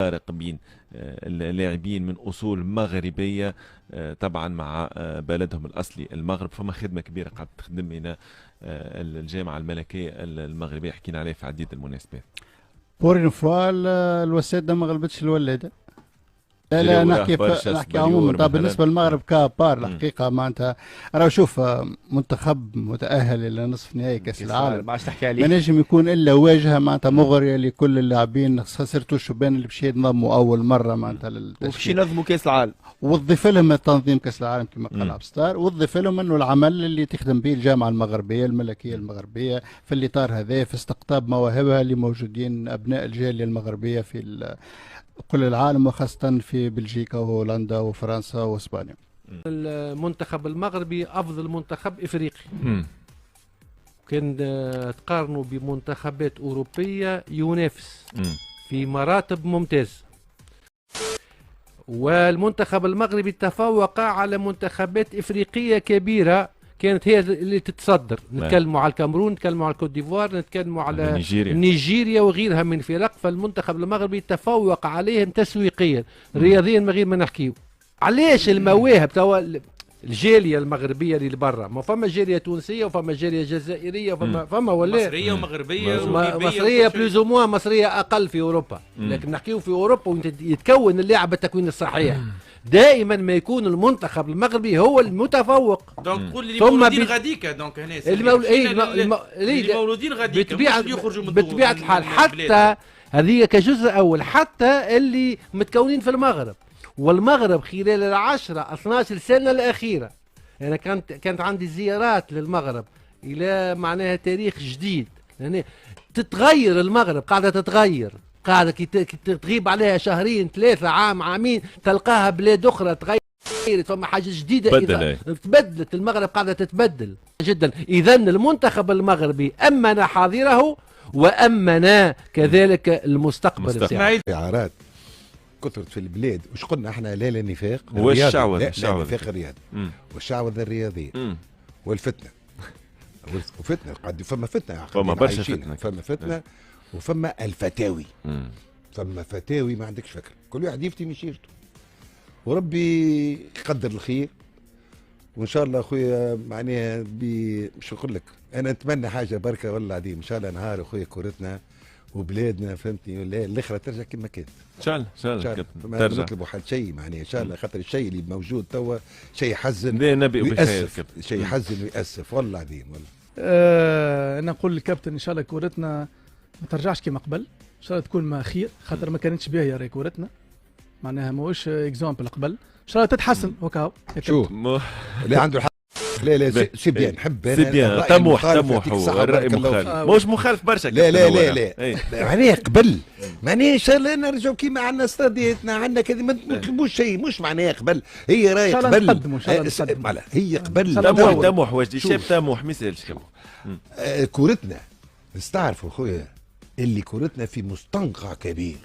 فارق بين اللاعبين من اصول مغربيه طبعا مع بلدهم الاصلي المغرب. فما خدمه كبيره قاعده تخدم هنا الجامعه الملكيه المغربيه، حكينا عليها في عديد المناسبات. بور اون فوا الوسادة ما غلبتش الولاده. لا نحكي عموما. طب بالنسبه للمغرب كابار الحقيقه معناتها راه شوف منتخب متاهل الى نصف نهائي كاس العالم ما عادش تحكي عليه، ما نجم يكون الا واجهه معناتها مغريه لكل اللاعبين، خسرتوا الشبان اللي باش ينضموا اول مره معناتها للتشكيل وباش ينظموا كاس العالم، وتضيف لهم تنظيم كاس العالم كما قال عبد الستار، وتضيف لهم انه العمل اللي تخدم به الجامعه المغربيه الملكيه المغربيه في الاطار هذا في استقطاب مواهبها اللي موجودين ابناء الجاليه المغربيه في كل العالم وخاصة في بلجيكا وهولندا وفرنسا واسبانيا. المنتخب المغربي أفضل منتخب إفريقي. كان تقارنوا بمنتخبات أوروبية ينافس في مراتب ممتازة، والمنتخب المغربي تفوق على منتخبات إفريقية كبيرة كانت هي اللي تتصدر. نتكلموا على الكاميرون، نتكلموا على الكوت ديفوار، نتكلموا على نيجيريا وغيرها من فرق. فالمنتخب المغربي تفوق عليهم تسويقيا، رياضيا من غير ما نحكيو. علاش المواهب توا الجاليه المغربيه اللي برا، ما فما جاليه تونسيه وفما جاليه جزائريه وفما ولا مصريه ومغربيه مصريه بلوز او موان، مصريه اقل في اوروبا، لكن نحكيو في اوروبا يتكون اللاعب التكوين الصحيح. دائما ما يكون المنتخب المغربي هو المتفوق. دونك قول لي مولودين غاديكا، دونك هنا المولودين غاديكا بطبيعه الحال، حتى هذه كجزء اول، حتى اللي متكونين في المغرب. والمغرب خلال 10-12 سنه الاخيره انا كانت عندي زيارات للمغرب الى معناها تاريخ جديد، يعني تتغير المغرب، قاعده تتغير، قاعده تغيب عليها شهرين 3 عام عامين تلقاها بلاد اخرى تغيرت، فما حاجه جديده تبدلت. المغرب قاعده تتبدل جدا. اذا المنتخب المغربي امن حاضره وامن كذلك المستقبل. اعارات كثرت في البلاد، وش قلنا احنا؟ لا النفاق هو الشعوذه، النفاق الرياضي والشعوذه الرياضيه والفتنه وفتنه قد فما فتنه، فما برشا فتنه، فما فتنه وفما الفتاوي. فما فتاوي ما عندكش فكره، كل واحد يفتي من شيرته وربي يقدر الخير. وان شاء الله اخويا معناها مش نقول لك انا نتمنى حاجه بركه والله العظيم، ان شاء الله نهار اخويا كورتنا وبلادنا فهمتني الاخرى ترجع كما كانت ان شاء الله. ان شاء الله ما نطلبوا حد شيء معناها ان شاء الله، خاطر الشيء اللي موجود توا شيء يحزن ويأسف، شيء يحزن ويأسف والله العظيم. والله انا نقول للكابتن ان شاء الله كورتنا ما ترجعش كما قبل، ان شاء الله تكون ما خير، خاطر ما كانتش باهيه راهي كورتنا معناها ماهوش اكزامبل قبل، ان شاء الله تتحسن وكاو. شو اللي عنده الحق لا سي بيان، نحب سي بيان، طموح هو الراي مخالف، مش مخالف برشا. لا معناها قبل معناها ان شاء الله نرجعوا كيما عندنا استادياتنا عندنا كذا، ما نطلبوش شيء مش معناها قبل، هي راهي قبل هي قبل طموح وجدي شاب طموح ما يسالش كورتنا. بس تعرفوا خويا اللي كورتنا في مستنقع كبير،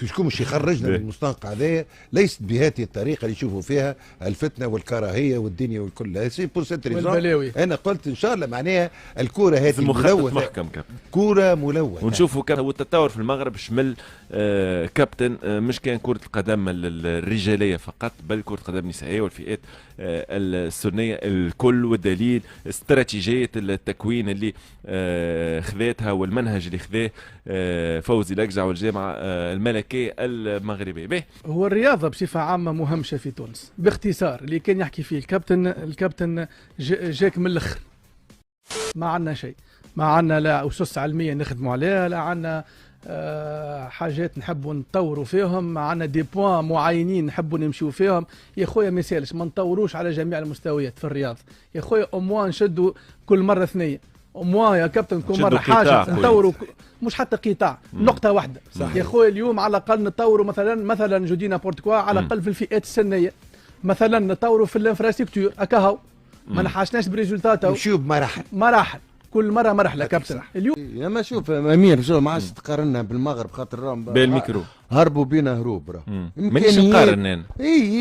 شكون مش يخرجنا من المستنقع هذا؟ ليست بهذه الطريقه اللي يشوفوا فيها الفتنه والكراهيه والدنيا والكل. سي بور سيت ريزون انا قلت ان شاء الله معناها الكوره هذه ملوثه، كوره ملوثه، ونشوفوا والتطور في المغرب شمل كابتن مش كان كره القدم الرجاليه فقط، بل كره القدم النسائيه والفئات السنيه الكل. والدليل استراتيجيه التكوين اللي خذاتها والمنهج اللي خذاه فوزي لقجع والجامعه الملكيه المغربيه. هو الرياضه بصفه عامه مهمشه في تونس. باختصار اللي كان يحكي فيه الكابتن جاك من الاخر. ما عندنا شيء، ما عندنا لا اسس علميه نخدموا عليها، لا عندنا حاجات نحبوا نطوروا فيهم، عندنا دي بوان معينين نحبوا نمشيو فيهم. يا خويا ما يسالش ما نطوروش على جميع المستويات في الرياضه يا خويا، اموان نشدوا كل مره ثنيه، اموان يا كابتن كل مره حاجه نطوروا، مش حتى قطاع نقطه واحده صحيح. يا خويا اليوم على الاقل نطوروا مثلا جو دي نابورت كوا، على الاقل في الفئات السنيه مثلا نطوروا في الانفراستركتور هكا، ما نحاشناش بريزولتات، نمشيو بمراحل كل مره مرحله كابتن. اليوم يا ما شوف امير شو ما عادش تقارنها بالمغرب خاطر بالميكرو هربوا بينا هروب راه. مانيش نقارن انا.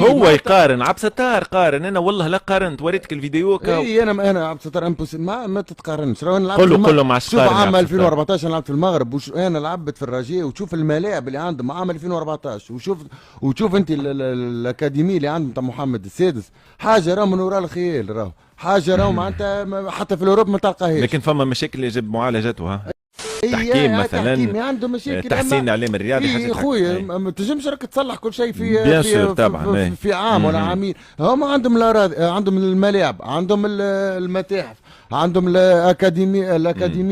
هو يقارن عبد الستار قارن، انا والله لا قارنت، وريتك الفيديو. انا عبد الستار ما تتقارنش. راه نلعب قول له مع شوف عام 2014 انا لعبت في المغرب، انا لعبت في الرجاء، وتشوف الملاعب اللي عندهم عام 2014، وشوف انت الاكاديميه اللي عندهم تاع محمد السادس، حاجه راه من وراء الخيال، راه حاجه راه معناتها حتى في الاوروب ما تلقاهاش. لكن فما مشاكل يجب معالجتها. تحكيم مثلا، تحكيم عنده مشاكل، تحسين الاعلام الرياضي. يا خويا ما تنجمش راك تصلح كل شيء في عام ولا عامين. هم عندهم الاراضي، عندهم الملاعب، عندهم المتاحف، عندهم الاكاديميه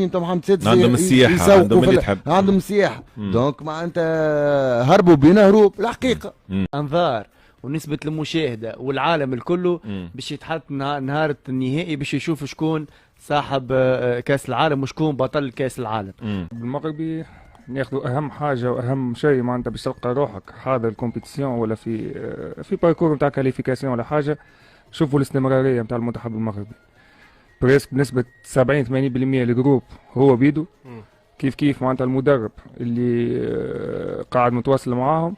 نتاع محمد السادس، عندهم السياحه، عندهم اللي تحب، عندهم السياحه. دونك معناتها هربوا بينا هروب الحقيقه. انظار ونسبة المشاهدة والعالم الكله باش يتحط نهار النهائي باش يشوف شكون صاحب كاس العالم وشكون بطل كاس العالم. بالمغربي ناخذوا اهم حاجه واهم شيء معناتها باش تلقى روحك حاضر الكومبيتيسيون ولا في باركور نتاع كاليفيكاسيون ولا حاجه. شوفوا الاستمراريه نتاع المنتخب المغربي، بريسك بنسبه 70-80% الجروب هو بيدو. كيف معناتها المدرب اللي قاعد متواصل معاهم،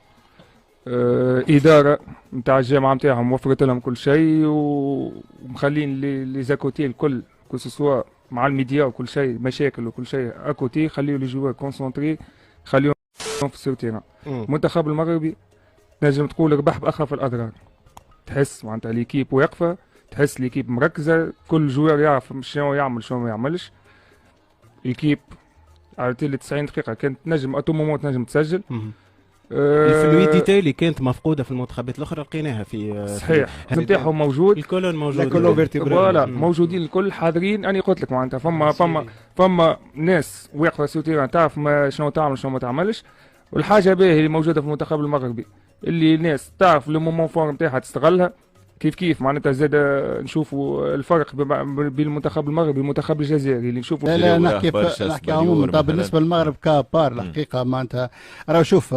اداره نتاع الجامعه نتاعهم وفرت لهم كل شيء، ومخلين لي زاكوتي الكل كوسوسوا مع الميديا وكل شيء، مشاكل وكل شيء اكوتي، خليوا لي جوار كونسونتري، خليهم في السيرتينا. المنتخب المغربي نجم تقول ربح باخف الاضرار. تحس معناتها ليكيب واقفه، تحس ليكيب مركزه، كل جوار يعرف شنو يعمل شنو ما يعملش. ليكيب على 90 دقيقه كانت نجم اتو مومون تنجم تسجل. الفلويديتي اللي كانت مفقوده في المنتخبات الاخرى لقيناها في صحيح. نتاعهم موجود، الكولون موجود، فوالا موجودين الكل حاضرين. انا قلت لك معناتها فما ناس واقفه سوتيران تعرف شنو تعمل شنو ما تعملش. والحاجه باهيه اللي موجوده في المنتخب المغربي اللي الناس تعرف لو مومون فور نتاعها تستغلها. كيف معناتها زاد نشوفوا الفرق بين المنتخب المغربي والمنتخب الجزائري اللي نشوفوا. لا نحكي عموما. بالنسبه للمغرب كابار الحقيقه معناتها راه شوف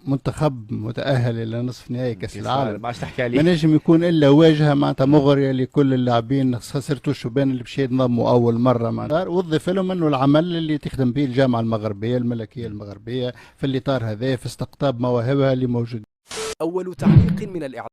منتخب متاهل الى نصف نهائي كاس العالم، باش تحكي عليه ما نجم يكون الا واجهه معناتها مغريه لكل اللاعبين، خسرتوا الشبان اللي باش ينضموا اول مره معناتها. وظف لهم انه العمل اللي تخدم به الجامعه المغربيه الملكيه المغربيه في الاطار هذا، في استقطاب مواهبها اللي موجودين. اول تعليق من الاعلام.